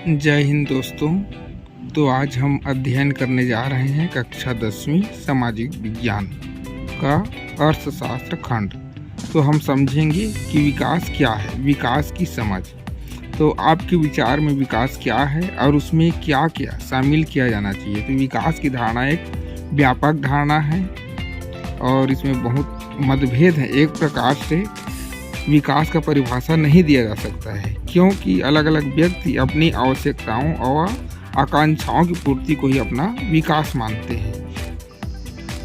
जय हिंद दोस्तों। तो आज हम अध्ययन करने जा रहे हैं कक्षा 10वीं सामाजिक विज्ञान का अर्थशास्त्र खंड। तो हम समझेंगे कि विकास क्या है, विकास की समझ। तो आपके विचार में विकास क्या है और उसमें क्या क्या शामिल किया जाना चाहिए। तो विकास की धारणा एक व्यापक धारणा है और इसमें बहुत मतभेद है। एक प्रकार से विकास का परिभाषा नहीं दिया जा सकता है, क्योंकि अलग अलग व्यक्ति अपनी आवश्यकताओं और आकांक्षाओं की पूर्ति को ही अपना विकास मानते हैं।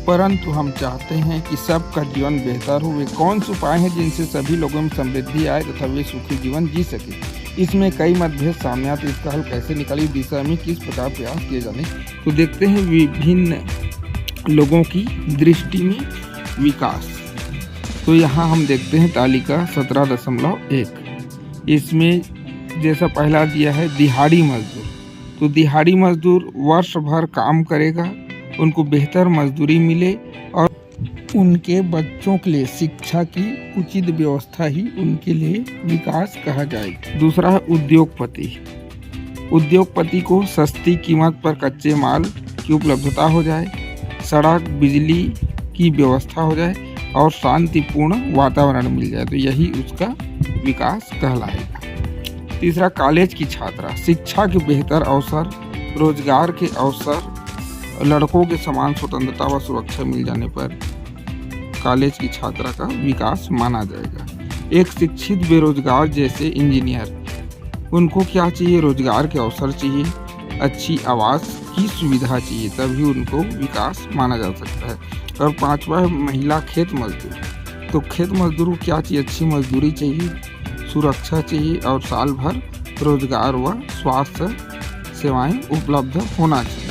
परंतु हम चाहते हैं कि सबका जीवन बेहतर हो। वे कौन से उपाय हैं जिनसे सभी लोगों में समृद्धि आए तथा वे सुखी जीवन जी सके। इसमें कई मतभेद सामने आते। इसका हल कैसे निकाली, दिशा में किस प्रकार प्रयास किए जाने। तो देखते हैं विभिन्न लोगों की दृष्टि में विकास। तो यहाँ हम देखते हैं तालिका 17.1। इसमें जैसा पहला दिया है दिहाड़ी मजदूर। तो दिहाड़ी मजदूर वर्ष भर काम करेगा, उनको बेहतर मजदूरी मिले और उनके बच्चों के लिए शिक्षा की उचित व्यवस्था ही उनके लिए विकास कहा जाएगा। दूसरा है उद्योगपति। उद्योगपति को सस्ती कीमत पर कच्चे माल की उपलब्धता हो जाए, सड़क बिजली की व्यवस्था हो जाए और शांतिपूर्ण वातावरण मिल जाए, तो यही उसका विकास कहलाएगा। तीसरा कॉलेज की छात्रा। शिक्षा के बेहतर अवसर, रोजगार के अवसर, लड़कों के समान स्वतंत्रता व सुरक्षा मिल जाने पर कॉलेज की छात्रा का विकास माना जाएगा। एक शिक्षित बेरोजगार जैसे इंजीनियर, उनको क्या चाहिए, रोजगार के अवसर चाहिए, अच्छी आवास की सुविधा चाहिए, तभी उनको विकास माना जा सकता है। और पांचवा है महिला खेत मजदूर। तो खेत मजदूर को क्या चाहिए, अच्छी मजदूरी चाहिए, सुरक्षा चाहिए और साल भर रोजगार व स्वास्थ्य सेवाएं उपलब्ध होना चाहिए।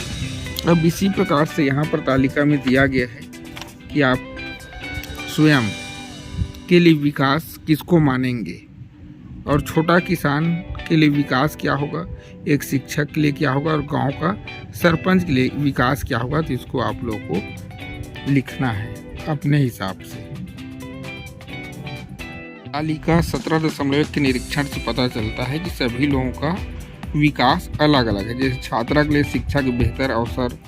अब इसी प्रकार से यहाँ पर तालिका में दिया गया है कि आप स्वयं के लिए विकास किसको मानेंगे और छोटा किसान के लिए विकास क्या होगा, एक शिक्षक के लिए क्या होगा और गांव का सरपंच के लिए विकास क्या होगा। तो इसको आप लोगों को लिखना है अपने हिसाब से। तालिका 17.1 के निरीक्षण से पता चलता है कि सभी लोगों का विकास अलग अलग है। जैसे छात्रा के लिए शिक्षा के बेहतर अवसर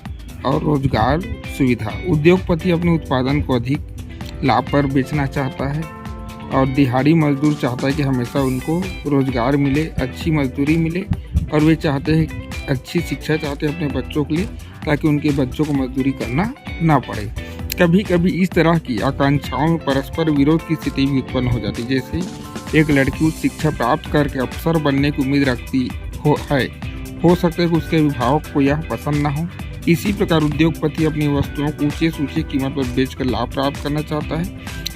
और रोजगार सुविधा। उद्योगपति अपने उत्पादन को अधिक लाभ पर बेचना चाहता है और दिहाड़ी मजदूर चाहता है कि हमेशा उनको रोजगार मिले, अच्छी मजदूरी मिले और वे चाहते हैं अच्छी शिक्षा चाहते हैं अपने बच्चों के लिए, ताकि उनके बच्चों को मजदूरी करना ना पड़े। कभी कभी इस तरह की आकांक्षाओं में परस्पर विरोध की स्थिति भी उत्पन्न हो जाती है। जैसे एक लड़की उच्च शिक्षा प्राप्त करके अफसर बनने की उम्मीद रखती हो सकता है कि उसके अभिभावक को यह पसंद ना हो। इसी प्रकार उद्योगपति अपनी वस्तुओं को ऊंचे से ऊंची कीमत पर बेचकर लाभ प्राप्त करना चाहता है,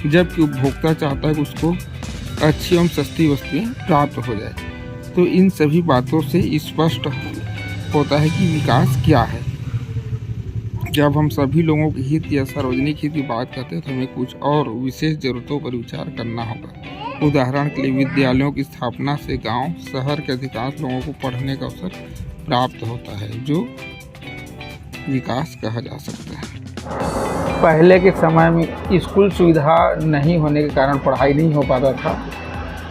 जबकि उपभोक्ता चाहता है कि उसको अच्छी एवं सस्ती वस्तुएं प्राप्त हो जाए। तो इन सभी बातों से स्पष्ट होता है कि विकास क्या है। जब हम सभी लोगों के हित या सार्वजनिक हित की बात करते हैं तो हमें कुछ और विशेष जरूरतों पर विचार करना होगा। उदाहरण के लिए विद्यालयों की स्थापना से गांव शहर के अधिकांश लोगों को पढ़ने का अवसर प्राप्त होता है, जो विकास कहा जा सकता है। पहले के समय में स्कूल सुविधा नहीं होने के कारण पढ़ाई नहीं हो पाता था,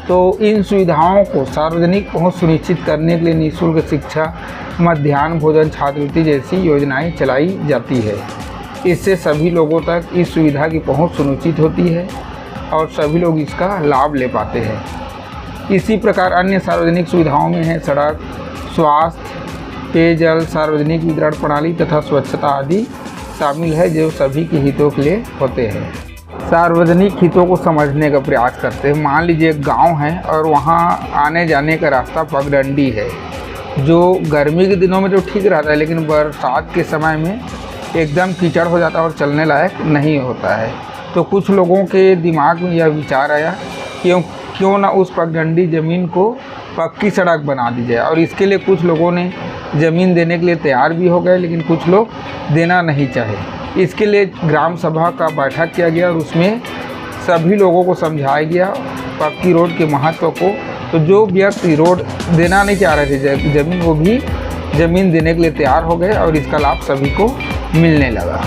तो इन सुविधाओं को सार्वजनिक पहुंच सुनिश्चित करने के लिए निःशुल्क शिक्षा, मध्याह्न भोजन, छात्रवृत्ति जैसी योजनाएं चलाई जाती है। इससे सभी लोगों तक इस सुविधा की पहुंच सुनिश्चित होती है और सभी लोग इसका लाभ ले पाते हैं। इसी प्रकार अन्य सार्वजनिक सुविधाओं में है सड़क, स्वास्थ्य, पेयजल, सार्वजनिक वितरण प्रणाली तथा स्वच्छता आदि शामिल है, जो सभी के हितों के लिए होते हैं। सार्वजनिक हितों को समझने का प्रयास करते हैं। मान लीजिए एक गाँव है और वहाँ आने जाने का रास्ता पगडंडी है, जो गर्मी के दिनों में तो ठीक रहता है, लेकिन बरसात के समय में एकदम कीचड़ हो जाता है और चलने लायक नहीं होता है। तो कुछ लोगों के दिमाग में यह विचार आया क्यों ना उस पगडंडी ज़मीन को पक्की सड़क बना दी जाए, और इसके लिए कुछ लोगों ने ज़मीन देने के लिए तैयार भी हो गए, लेकिन कुछ लोग देना नहीं चाहे। इसके लिए ग्राम सभा का बैठक किया गया और उसमें सभी लोगों को समझाया गया पक्की रोड के महत्व को। तो जो व्यक्ति रोड देना नहीं चाह रहे थे ज़मीन, वो भी ज़मीन देने के लिए तैयार हो गए और इसका लाभ सभी को मिलने लगा।